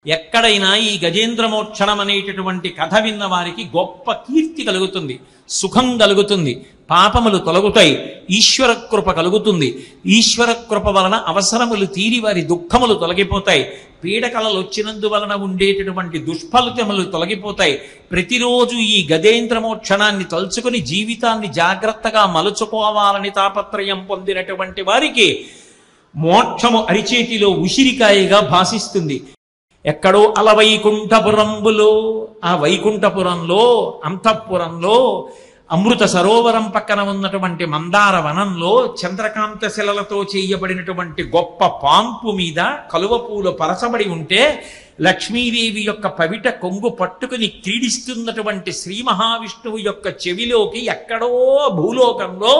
ఎక్కడైనా ఈ గజేంద్రమోక్షణం అనేటటువంటి కథ విన్న వారికి గొప్ప కీర్తి కలుగుతుంది, సుఖం కలుగుతుంది, పాపములు తొలగుతాయి, ఈశ్వర కృప కలుగుతుంది. ఈశ్వర కృప వలన అవసరములు తీరి వారి దుఃఖములు తొలగిపోతాయి, పీడకలలు వచ్చినందువలన ఉండేటటువంటి దుష్ఫలితములు తొలగిపోతాయి. ప్రతిరోజు ఈ గజేంద్రమోక్షణాన్ని తలుచుకుని జీవితాన్ని జాగ్రత్తగా మలుచుకోవాలని తాపత్రయం పొందినటువంటి వారికి మోక్షము అరిచేతిలో ఉసిరికాయగా భాసిస్తుంది. ఎక్కడో అలవైకుంఠపురంబులో, ఆ వైకుంఠపురంలో, అంతఃపురంలో, అమృత సరోవరం పక్కన ఉన్నటువంటి మందార వనంలో చంద్రకాంత శిలలతో చేయబడినటువంటి గొప్ప పాంపు మీద కలువ పూలు పరచబడి ఉంటే లక్ష్మీదేవి యొక్క పవిట కొంగు పట్టుకుని క్రీడిస్తున్నటువంటి శ్రీ మహావిష్ణువు యొక్క చెవిలోకి ఎక్కడో భూలోకంలో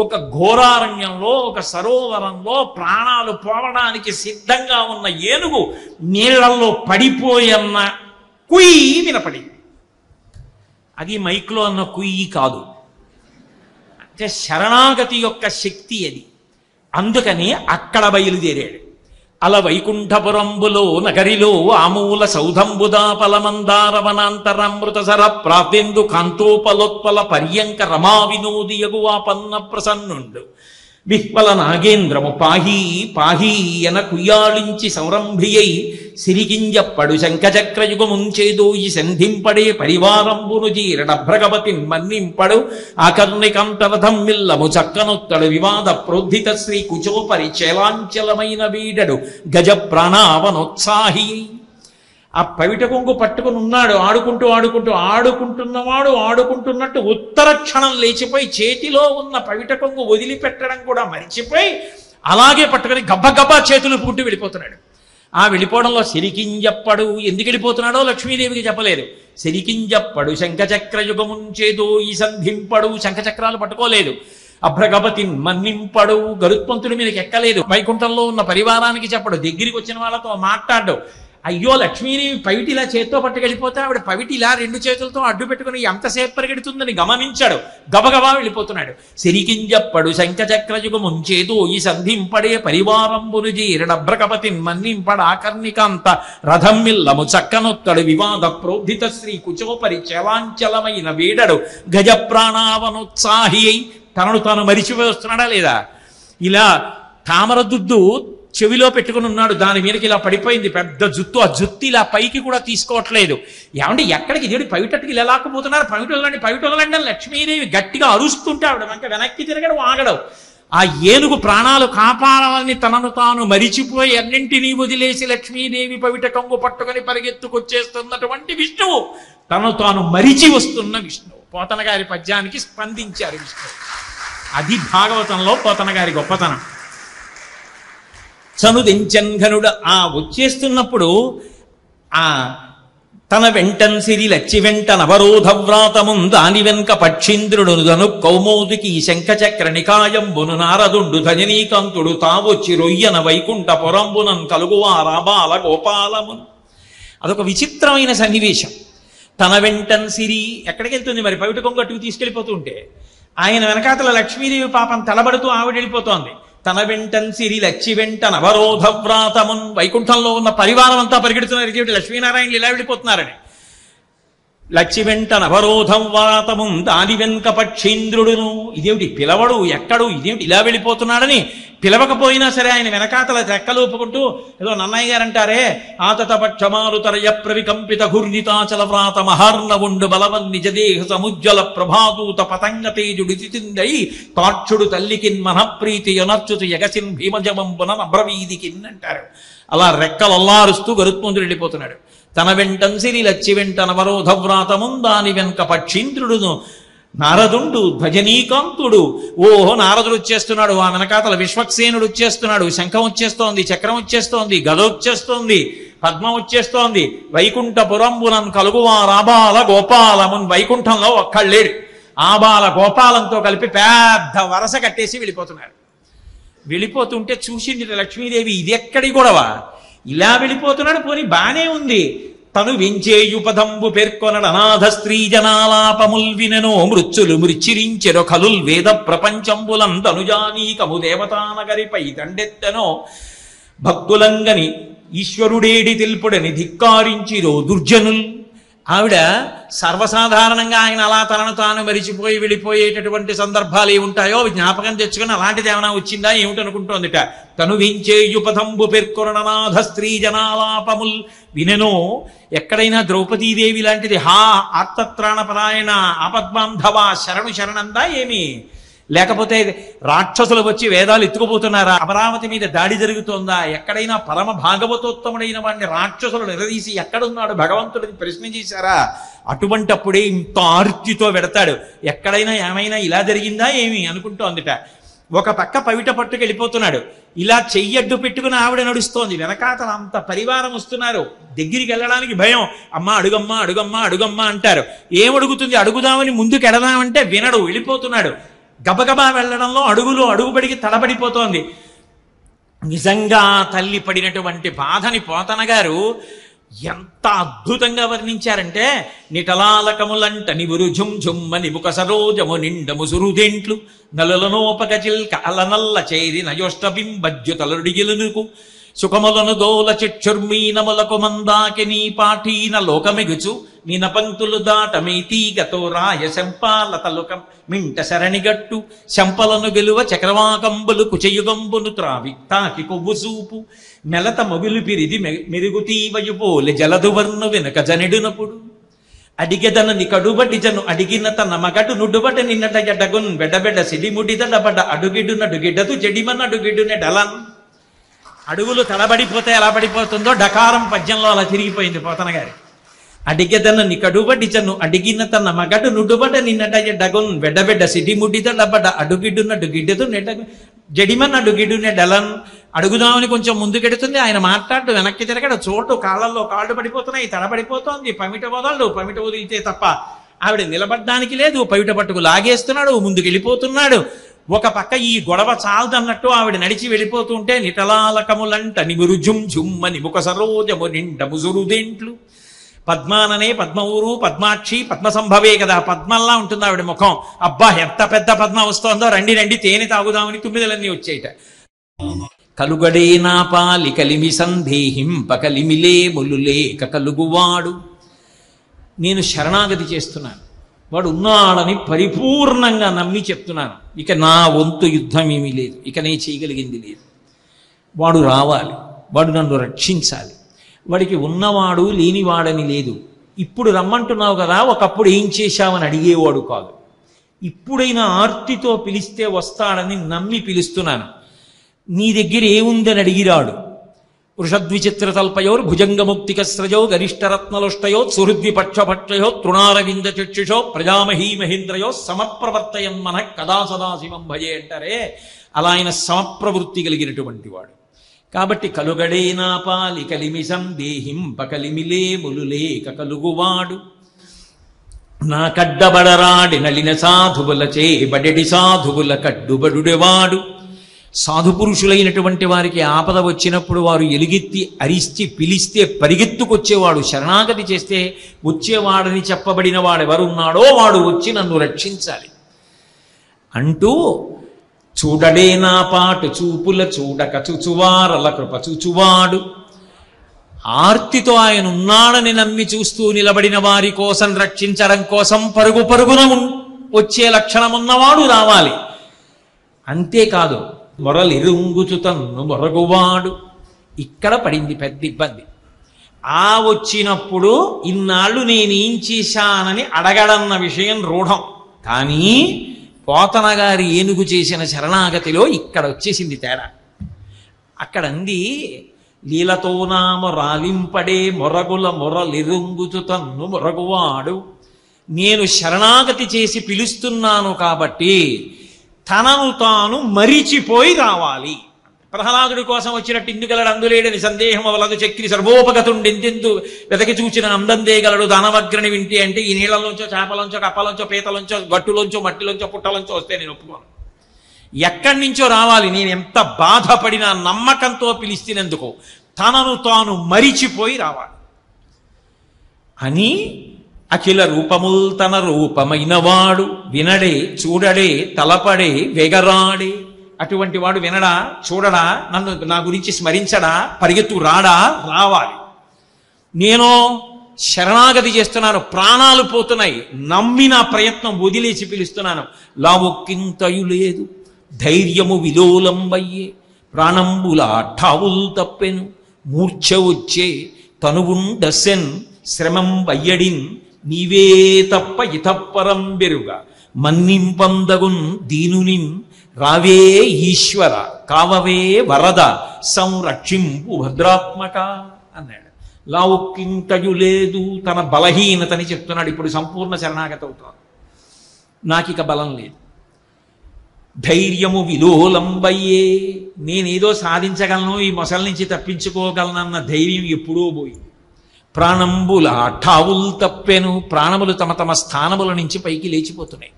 ఒక ఘోరారణ్యంలో ఒక సరోవరంలో ప్రాణాలు పోవడానికి సిద్ధంగా ఉన్న ఏనుగు నీళ్లలో పడిపోయన్న కుయ్యి వినపడింది. అది మైక్లో అన్న కుయ్యి కాదు, అంటే శరణాగతి యొక్క శక్తి అది. అందుకని అక్కడ బయలుదేరాడు. అల వైకుంఠపురంబులో నగరిలో ఆమూల సౌధంబుదాపల మందారవనాంతరామృత సర ప్రాప్తెందు కాంతోపలోత్పల పర్యంక రమా వినోదియగు ఆపన్న ప్రసన్నుండు విహ్వల నాగేంద్రము పాహీ పాహీ ఎన కుయ్యాళించి సంరంభియై సిరిగింజప్పడు శంఖచక్రయుగముంచేదోయి సంధింపడే పరివారంబును జీరడభ్రగపతిన్ మన్నింపడు ఆకర్ణికంతరథం మిల్లము చక్కనొత్తడు వివాద ప్రోద్ధిత శ్రీ కుచోపరి చేలాంచలమైన వీడడు గజ ప్రాణావనోత్సాహి. ఆ పవిట కొంగు పట్టుకుని ఉన్నాడు, ఆడుకుంటున్నవాడు ఆడుకుంటున్నట్టు ఉత్తర క్షణం లేచిపోయి చేతిలో ఉన్న పవిట కొంగు వదిలిపెట్టడం కూడా మరిచిపోయి అలాగే పట్టుకుని గబ్బగబ్బా చేతులు పుట్టి వెళ్ళిపోతున్నాడు. ఆ వెళ్ళిపోవడంలో సిరికింజప్పడు, ఎందుకు వెళ్ళిపోతున్నాడో లక్ష్మీదేవికి చెప్పలేదు. సిరికింజప్పడు శంఖచక్రయుగముంచేదో ఈ సంధింపడు, శంఖచక్రాలు పట్టుకోలేదు. అభ్రగపతి మన్నింపడు, గరుత్మంతుడి మీదకి ఎక్కలేదు. వైకుంఠంలో ఉన్న పరివారానికి చెప్పడు, దగ్గరికి వచ్చిన వాళ్ళతో మాట్లాడు. అయ్యో లక్ష్మీదేవి పవిటి ఇలా చేత్తో పట్టుకెళ్ళిపోతే ఆవిడ పవిటి ఇలా రెండు చేతులతో అడ్డు పెట్టుకుని ఎంతసేపు పరిగెడుతుందని గమనించాడు. గబగబా వెళ్ళిపోతున్నాడు. సిరికింజప్పడు శంఖచక్రయుగముంచేదో ఈ సంధింపడే పరివారంబును జీరడభ్రకపతి మన్నింపడ ఆకర్ణికాంత రథం మిల్లము చక్కనొత్తడు వివాద ప్రోద్ధిత శ్రీ కుచోపరి చలాంచలమైన వీడడు గజ ప్రాణావనోత్సాహి అయి తనను తాను మరిచిపోస్తున్నాడా లేదా? ఇలా తామరదుద్దు చెవిలో పెట్టుకుని ఉన్నాడు, దాని మీదకి ఇలా పడిపోయింది పెద్ద జుత్తు. ఆ జుత్తు ఇలా పైకి కూడా తీసుకోవట్లేదు. ఏమంటే ఎక్కడికి దేవుడి పవిటట్టుకి ఇలా లాక్కుపోతున్నారు, పవిటలండి లక్ష్మీదేవి గట్టిగా అరుస్తుంటే ఆవిడ వెనక్కి తిరగడం ఆగడం. ఆ ఏనుగు ప్రాణాలు కాపాడాలని తనను తాను మరిచిపోయి అన్నింటినీ వదిలేసి లక్ష్మీదేవి పవిట కొంగు పట్టుకొని పరిగెత్తుకొచ్చేస్తున్నటువంటి విష్ణువు తనను తాను మరిచి వస్తున్న విష్ణువు. పోతన గారి పద్యానికి స్పందించారు విష్ణువు. అది భాగవతంలో పోతన గారి గొప్పతనం. చనుదెంచన్ ఘనుడు ఆ వచ్చేస్తున్నప్పుడు ఆ తన వెంటన్ సిరి లచ్చి వెంట నవరోధ వ్రాతమున్ దాని వెనుక పక్షీంద్రుడు ధను కౌమోదికి శంఖచక్ర నికాయంబును నారదుండు ధజనీకాంతుడు తావొచ్చి రొయ్యన వైకుంఠ పొరంబునన్ కలుగువా రాబాల గోపాలమున్. అదొక విచిత్రమైన సన్నివేశం. తన వెంటన్ సిరి ఎక్కడికి వెళ్తుంది మరి? పవిట కొంగట్టుకు తీసుకెళ్ళిపోతుంటే ఆయన వెనకాతల లక్ష్మీదేవి పాపం తలబడుతూ ఆవిడ వెళ్ళిపోతోంది. తన వెంటన్ సిరి లచ్చి వెంట నవరోధ వ్రాతమున్, వైకుంఠంలో ఉన్న పరివారం అంతా పరిగెడుతున్నారు, ఇదేమిటి లక్ష్మీనారాయణలు ఇలా వెళ్ళిపోతున్నారని. లచ్చి వెంట నవరోధం వ్రాతమున్ దాని వెనుక పక్షీంద్రుడును, ఇదేమిటి పిలవడు ఎక్కడు, ఇదేమిటి ఇలా వెళ్ళిపోతున్నాడని పిలవకపోయినా సరే ఆయన వెనకాతల రెక్కలూపుకుంటూ ఏదో నన్నయ్య గారు అంటారే ఆతత పక్షమారుతరయ ప్రవికంపిత ఘూర్ణితాచల వ్రాత మహార్ణవుండు బలవన్ నిజదేహ సముజ్వల ప్రభాదూత పతంగ తేజుడు తిందై తాక్షుడు తల్లికిన్ మనఃప్రీతి యొనర్చుతు యగసిన్ భీమజమంబున అబ్రవీదికిన్ అంటారు. అలా రెక్కలల్లారుస్తూ గరుత్మంతుడు వెళ్ళిపోతున్నాడు. తన వెంటన్ సిరి లచ్చి వెంట నవరోధ వ్రాతమున్ దాని వెనుక పక్షీంద్రుడును నారదుండు ధ్వజనీకాంతుడు. ఓహో నారదుడు వచ్చేస్తున్నాడు, ఆ వెనకాతల విశ్వక్సేనుడు వచ్చేస్తున్నాడు, శంఖం వచ్చేస్తోంది, చక్రం వచ్చేస్తోంది, గద వచ్చేస్తోంది, పద్మం వచ్చేస్తోంది. వైకుంఠపురంబునన్ కలుగువా రాబాల గోపాలమున్, వైకుంఠంలో ఒక్కళ్ళేడు ఆబాల గోపాలంతో కలిపి పెద్ద వరస కట్టేసి వెళ్ళిపోతున్నారు. వెళ్ళిపోతుంటే చూసింది లక్ష్మీదేవి, ఇది ఎక్కడి గొడవ, ఇలా వెళ్ళిపోతున్నాడు, పోనీ బానే ఉంది. తను వెంచేయుపదంబు పేర్కొనడు అనాథ స్త్రీ జనాలాపముల్ వినెనో మృత్యులు మృచ్చిరించెరో కలుల్ వేద ప్రపంచంబులం తనుజానీకము దేవతానగరిపై దండెత్తెనో భక్తులంగని ఈశ్వరుడేడి తెలుపుడని ధిక్కారించిరో దుర్జనుల్. ఆవిడ సర్వసాధారణంగా ఆయన అలా తనను తాను మరిచిపోయి వెళ్ళిపోయేటటువంటి సందర్భాలు ఏముంటాయో అవి జ్ఞాపకం తెచ్చుకుని అలాంటిది ఏమైనా వచ్చిందా ఏమిటనుకుంటోందిట. తను వించేయుపథంబు పేర్కొరణనాథ స్త్రీ జనాలాపముల్. వినెనో ఎక్కడైనా ద్రౌపదీదేవి లాంటిది హా ఆర్తత్రాణపరాయణ ఆపద్బాంధవ శరణు శరణందా ఏమి? లేకపోతే రాక్షసులు వచ్చి వేదాలు ఎత్తుకుపోతున్నారా? అమరావతి మీద దాడి జరుగుతోందా? ఎక్కడైనా పరమ భాగవతోత్తముడైన వాడిని రాక్షసులు నిలదీసి ఎక్కడున్నాడు భగవంతుడిని ప్రశ్న చేశారా? అటువంటప్పుడే ఇంత ఆర్తితో వెడతాడు. ఎక్కడైనా ఏమైనా ఇలా జరిగిందా ఏమి అనుకుంటోందిట. ఒక పక్క పవిట పట్టుకు వెళ్ళిపోతున్నాడు. ఇలా చెయ్యడ్డు పెట్టుకుని ఆవిడ నడుస్తోంది. వెనకాతల అంత పరివారం వస్తున్నారు. దగ్గరికి వెళ్ళడానికి భయం. అమ్మ అడుగమ్మా అడుగమ్మా అడుగమ్మా అంటారు. ఏమడుగుతుంది? అడుగుదామని ముందుకు ఎడదామంటే వినడు, వెళ్ళిపోతున్నాడు. గబగబా వెళ్ళడంలో అడుగుబడికి తడబడిపోతోంది. నిజంగా తల్లి పడినటువంటి బాధని పోతన గారు ఎంత అద్భుతంగా వర్ణించారంటే, నిటలాలకములంట నివురు ఝుమ్ ఝుమ్మని ముఖ సరోజము నిండము సురుదేంట్లు నలులనోపక చిల్క అలనల్ల చేరి నయోష్టబింబజ్యుతలుడిగిలునుకు సుఖములను దోల చిక్షుర్మీనములకు మందాకి నీ పాఠీన లోకమిగుచు నిన పంక్తులు దాటమీ తీగతో రాయ శంపాలతలుకం మింట శరణిగట్టు శంపలను గెలువ చక్రవాకంబులు కుచయుగంబును త్రావి తాకి కొవ్వు సూపు మెలత మొగులు పిరిది మెరుగుతీవయు పోలె జలదువర్ను వెనుక జనెడునప్పుడు అడిగెదనని కడుబడి జను అడిగిన తన మగడు నుడుబట నిన్నట ఎడగున్ బెడబెడ సిడిముడిదడబడ అడుగిడు నడుగిడదు జడిమన్ అడుగిడునె డలన్. అడుగులు తడబడిపోతే ఎలా పడిపోతుందో డకారం పద్యంలో అలా తిరిగిపోయింది పోతన గారి. అడిగెదనని కడుబడిచను అడిగిన తన మగడు నుడుబట నిన్నట ఎడగున్ బెడబెడ సిడిముడిదడబడ అడుగిడు నడుగిడదు జడిమన్ అడుగిడునె డలన్. అడుగుదామని కొంచెం ముందుకెడుతుంది. ఆయన మాట్లాడు వెనక్కి తిరగడు. చోటు కాళ్ళల్లో కాళ్ళు పడిపోతున్నాయి, తడబడిపోతోంది. పమిట వదిలితే తప్ప ఆవిడ నిలబడ్డానికి లేదు. పమిట పట్టుకు లాగేస్తున్నాడు, ముందుకు వెళ్ళిపోతున్నాడు. ఒక పక్క ఈ గొడవ చాలదన్నట్టు ఆవిడ నడిచి వెళ్ళిపోతుంటే నిటలాలకములంట నిమురు ఝుమ్ ఝుమ్మని ముఖ సరోజము నిండము సురుదేంట్లు. పద్మాననే పద్మఊరు పద్మాక్షి పద్మసంభవే కదా, పద్మల్లా ఉంటుంది ఆవిడ ముఖం. అబ్బా ఎంత పెద్ద పద్మ వస్తోందో, రండి రండి తేనె తాగుదామని తుమ్మిదలన్నీ వచ్చేయట. కలుగడే నా పాలి కలిమి సందేహింప కలిమిలే ములులేక కలుగువాడు. నేను శరణాగతి చేస్తున్నాను, వాడు ఉన్నాడని పరిపూర్ణంగా నమ్మి చెప్తున్నాను. ఇక నా వంతు యుద్ధం ఏమీ లేదు, ఇక నేను చేయగలిగింది లేదు. వాడు రావాలి, వాడు నన్ను రక్షించాలి. వాడికి ఉన్నవాడు లేనివాడని లేదు. ఇప్పుడు రమ్మంటున్నావు కదా, ఒకప్పుడు ఏం చేశావని అడిగేవాడు కాదు. ఇప్పుడైనా ఆర్తితో పిలిస్తే వస్తాడని నమ్మి పిలుస్తున్నాను. నీ దగ్గర ఏముందని అడిగిరాడు. వృషద్విచిత్ర తల్పయోర్ భుజంగముక్తికస్రజో గరిష్టరత్నలుష్టయో సుహృద్విపక్షపక్షయో తృణారవింద చక్షుషో ప్రజామహీ మహేంద్రయో సమప్రవర్తయన్ మన కదా సదాశివం భజే అంటారే, అలా ఆయన సమప్రవృత్తి కలిగినటువంటి వాడు. కాబట్టి కలుగడే నా పాలి కలిమి సందేహింప కలిమిలే ములులేక కలుగువాడు. నా కడ్డబడరాడి నలిన సాధువులచే బడెడి సాధువుల కడ్డుబడుడెవాడు. సాధుపురుషులైనటువంటి వారికి ఆపద వచ్చినప్పుడు వారు ఎలుగెత్తి అరిచి పిలిస్తే పరిగెత్తుకొచ్చేవాడు. శరణాగతి చేస్తే వచ్చేవాడని చెప్పబడిన వాడెవరున్నాడో వాడు వచ్చి నన్ను రక్షించాలి అంటూ, చూడడే నా పాటు చూపుల చూడక చూచువారల కృప చూచువాడు. ఆర్తితో ఆయన ఉన్నాడని నమ్మి చూస్తూ నిలబడిన వారి కోసం రక్షించడం కోసం పరుగు పరుగున వచ్చే లక్షణమున్నవాడు రావాలి. అంతేకాదు, మొరలిరుంగుచు తన్ను మొరగువాడు. ఇక్కడ పడింది పెద్ద ఇబ్బంది. ఆ వచ్చినప్పుడు ఇన్నాళ్ళు నేనేం చేశానని అడగడన్న విషయం రూఢం. కానీ పోతన గారి ఏనుగు చేసిన శరణాగతిలో ఇక్కడ వచ్చేసింది తేడా. అక్కడ అంది, లీలతో నామ రాలింపడే మొరగుల మొరలిరుంగుచు తన్ను మొరగువాడు. నేను శరణాగతి చేసి పిలుస్తున్నాను కాబట్టి తనను తాను మరిచిపోయి రావాలి. ప్రహ్లాదుడి కోసం వచ్చినట్టు ఇందుగలడు అందులేడని సందేహం వలదు చక్రి సర్వోపగతుండెంతెందు వెతకి చూచిన అందందేగలడు దానవగ్రని వింటే అంటే ఈ నీళ్లలోంచో చేపలోంచో కప్పలోంచో పీతలోంచో గట్టులోంచో మట్టిలోంచో పుట్టలోంచో వస్తే నేను ఒప్పుకోను. ఎక్కడి నుంచో రావాలి. నేను ఎంత బాధపడినా నమ్మకంతో పిలిచినందుకు తనను తాను మరిచిపోయి రావాలి అని. అఖిల రూపముల్ తన రూపమైన వాడు వినడే చూడడే తలపడే వెగరాడే. అటువంటి వాడు వినడా, చూడడా, నన్ను నా గురించి స్మరించడా, పరిగెత్తు రాడా? రావాలి. నేను శరణాగతి చేస్తున్నాను, ప్రాణాలు పోతున్నాయి, నమ్మి నా ప్రయత్నం వదిలేసి పిలుస్తున్నాను. లావొక్కింతయు లేదు ధైర్యము విలోలంబయ్యే, ప్రాణంబుల ఠావుల్ తప్పెను మూర్ఛ వచ్చే, తనువుండసెన్ శ్రమం వయ్యడిన్ నీవే తప్ప ఇతప్పరం బెరుగ, మన్నింపందగున్ దీనునిన్ రావే ఈశ్వర కావవే వరద సంరక్షింపు భద్రాత్మక అన్నాడు. లావుక్కింతయు లేదు, తన బలహీనతని చెప్తున్నాడు. ఇప్పుడు సంపూర్ణ శరణాగతి అవుతాను, నాకిక బలం లేదు. ధైర్యము విలోలంబయ్యే, నేనేదో సాధించగలను, ఈ మొసలి నుంచి తప్పించుకోగలనన్న ధైర్యం ఎప్పుడో పోయింది. ప్రాణంబుల ఠావుల్ తప్పెను, ప్రాణములు తమ తమ స్థానముల నుంచి పైకి లేచిపోతున్నాయి.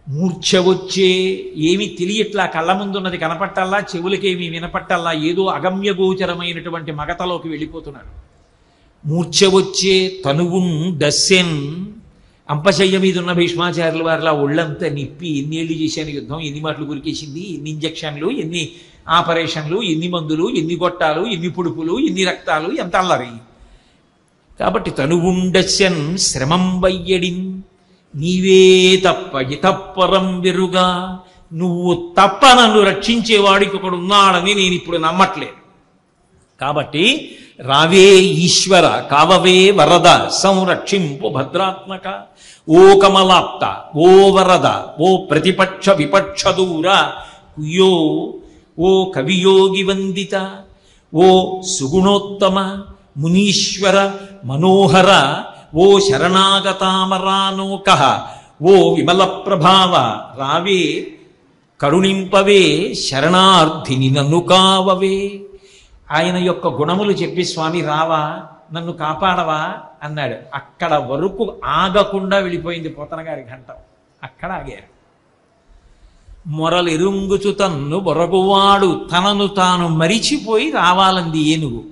మూర్ఛ వచ్చే, ఏమి తెలియట్లా, కళ్ళ ముందున్నది కనపట్టల్లా, చెవులకేమి వినపట్టల్లా, ఏదో అగమ్యగోచరమైనటువంటి మగతలోకి వెళ్ళిపోతున్నాడు. మూర్ఛ వచ్చే తనువున్ దస్సెన్, అంపశయ్య మీద ఉన్న భీష్మాచార్యుల వారిలా ఒళ్ళంతా నిప్పి, ఎన్నేళ్ళు చేశాను యుద్ధం, ఎన్ని మాటలు గురికేసింది, ఎన్ని ఇంజక్షన్లు, ఎన్ని ఆపరేషన్లు, ఎన్ని మందులు, ఎన్ని గొట్టాలు, ఎన్ని పొడుపులు, ఎన్ని రక్తాలు, ఎంత అల్లరి. కాబట్టి తనువుండస్యన్ శ్రమం వయ్యడిన్ నీవే తప్ప ఇతప్పరం వెరుగా, నువ్వు తప్ప నన్ను రక్షించేవాడికి ఒకడు ఉన్నాడని నేను ఇప్పుడు నమ్మట్లేదు. కాబట్టి రావే ఈశ్వర కావవే వరద సంరక్షింపు భద్రాత్మక. ఓ కమలాప్త, ఓ వరద, ఓ ప్రతిపక్ష విపక్ష దూర, కుయ్యో ఓ కవియోగి వందిత, ఓ సుగుణోత్తమ మునీశ్వర మనోహర, ఓ శరణాగతామరానోక, ఓ విమల ప్రభావ రావే కరుణింపవే, శరణార్థిని నన్ను కావవే. ఆయన యొక్క గుణములు చెప్పి, స్వామి రావా, నన్ను కాపాడవా అన్నాడు. అక్కడ వరకు ఆగకుండా వెళ్ళిపోయింది పోతన గారి ఘంటం. అక్కడ ఆగారు. మొరలెరుంగుచు తన్ను బొరగువాడు, తనను తాను మరిచిపోయి రావాలంది ఏనుగు.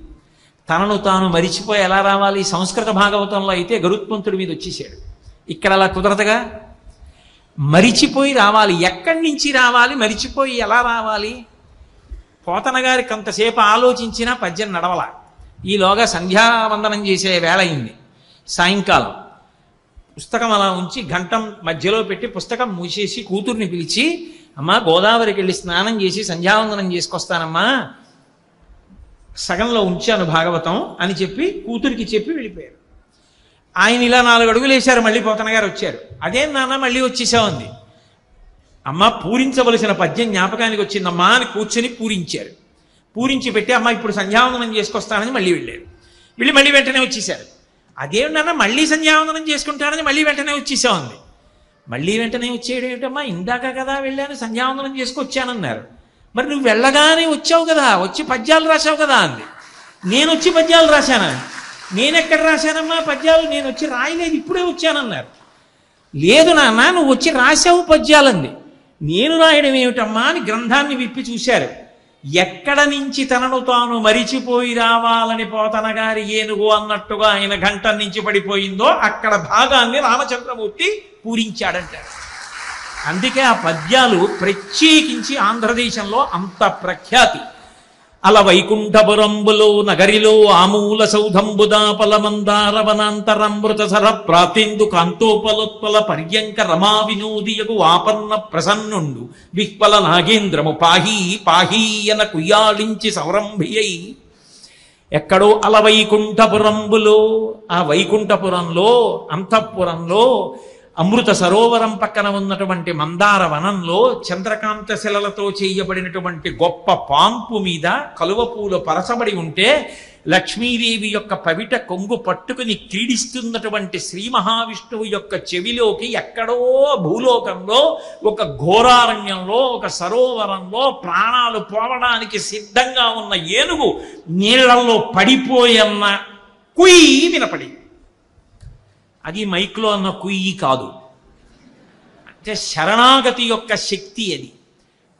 తనను తాను మరిచిపోయి ఎలా రావాలి? సంస్కృత భాగవతంలో అయితే గరుత్మంతుడి మీద వచ్చేసాడు. ఇక్కడ అలా కుదరదుగా, మరిచిపోయి రావాలి. ఎక్కడి నుంచి రావాలి, మరిచిపోయి ఎలా రావాలి? పోతన గారి కొంతసేపు ఆలోచించినా పద్యం నడవల. ఈలోగా సంధ్యావందనం చేసే వేళ అయింది. సాయంకాలం పుస్తకం అలా ఉంచి గంటం మధ్యలో పెట్టి పుస్తకం మూసేసి కూతుర్ని పిలిచి, అమ్మా గోదావరికి వెళ్ళి స్నానం చేసి సంధ్యావందనం చేసుకొస్తానమ్మా, సగంలో ఉంచాను భాగవతం అని చెప్పి కూతురికి చెప్పి వెళ్ళిపోయారు. ఆయన ఇలా 4 అడుగులు వేశారు. మళ్ళీ పోతన గారు వచ్చారు. అదేం నాన్న మళ్ళీ వచ్చేసామంది. అమ్మ పూరించవలసిన పద్యం జ్ఞాపకానికి వచ్చిందమ్మా అని కూర్చొని పూరించారు. పూరించి పెట్టి, అమ్మ ఇప్పుడు సంధ్యావందనం చేసుకొస్తానని మళ్ళీ వెళ్ళారు. వెళ్ళి మళ్ళీ వెంటనే వచ్చేసారు. అదేమిటన్నా మళ్ళీ సంధ్యావందనం చేసుకుంటానని మళ్ళీ వెంటనే వచ్చేసామంది. మళ్ళీ వెంటనే వచ్చేయడం ఏమిటమ్మా, ఇందాక కదా వెళ్ళాను సంధ్యావందనం చేసుకొచ్చానన్నారు. మరి నువ్వు వెళ్ళగానే వచ్చావు కదా, వచ్చి పద్యాలు రాశావు కదా అంది. నేను వచ్చి పద్యాలు రాశానా? నేనెక్కడ రాశానమ్మా పద్యాలు, నేను వచ్చి రాయలేదు, ఇప్పుడే వచ్చానన్నారు. లేదు నాన్న, నువ్వు వచ్చి రాశావు పద్యాలంది. నేను రాయడం ఏమిటమ్మా అని గ్రంథాన్ని విప్పి చూశారు. ఎక్కడ నుంచి తనను తాను మరిచిపోయి రావాలని పోతన గారి ఏనుగు అన్నట్టుగా ఆయన ఘంటం నుంచి పడిపోయిందో అక్కడ భాగాన్ని రామచంద్రమూర్తి పూరించాడంటారు. అందుకే ఆ పద్యాలు ప్రత్యేకించి ఆంధ్రదేశంలో అంత ప్రఖ్యాతి. అల వైకుంఠపురంబులో నగరిలో ఆమూల సౌధంబుదాపల మందారవనాంతరమృత సర ప్రాతేందు కాంతోపలోత్పల పర్యంక రమా వినోదియగు ఆపన్న ప్రసన్నుండు విహ్పల నాగేంద్రము పాహీ పాహీయన కుయ్యాళించి సౌరంభియై. ఎక్కడో అల వైకుంఠపురంబులో, ఆ వైకుంఠపురంలో అంతఃపురంలో అమృత సరోవరం పక్కన ఉన్నటువంటి మందార వనంలో చంద్రకాంత శిలలతో చేయబడినటువంటి గొప్ప పాంపు మీద కలువ పూలు పరచబడి ఉంటే లక్ష్మీదేవి యొక్క పవిట కొంగు పట్టుకుని క్రీడిస్తున్నటువంటి శ్రీ మహావిష్ణువు యొక్క చెవిలోకి ఎక్కడో భూలోకంలో ఒక ఘోరారణ్యంలో ఒక సరోవరంలో ప్రాణాలు పోవడానికి సిద్ధంగా ఉన్న ఏనుగు నీళ్లలో పడిపోయన్న కుయ్యి వినపడి. అది మైక్లో అన్న కుయ్యి కాదు, అంటే శరణాగతి యొక్క శక్తి అది.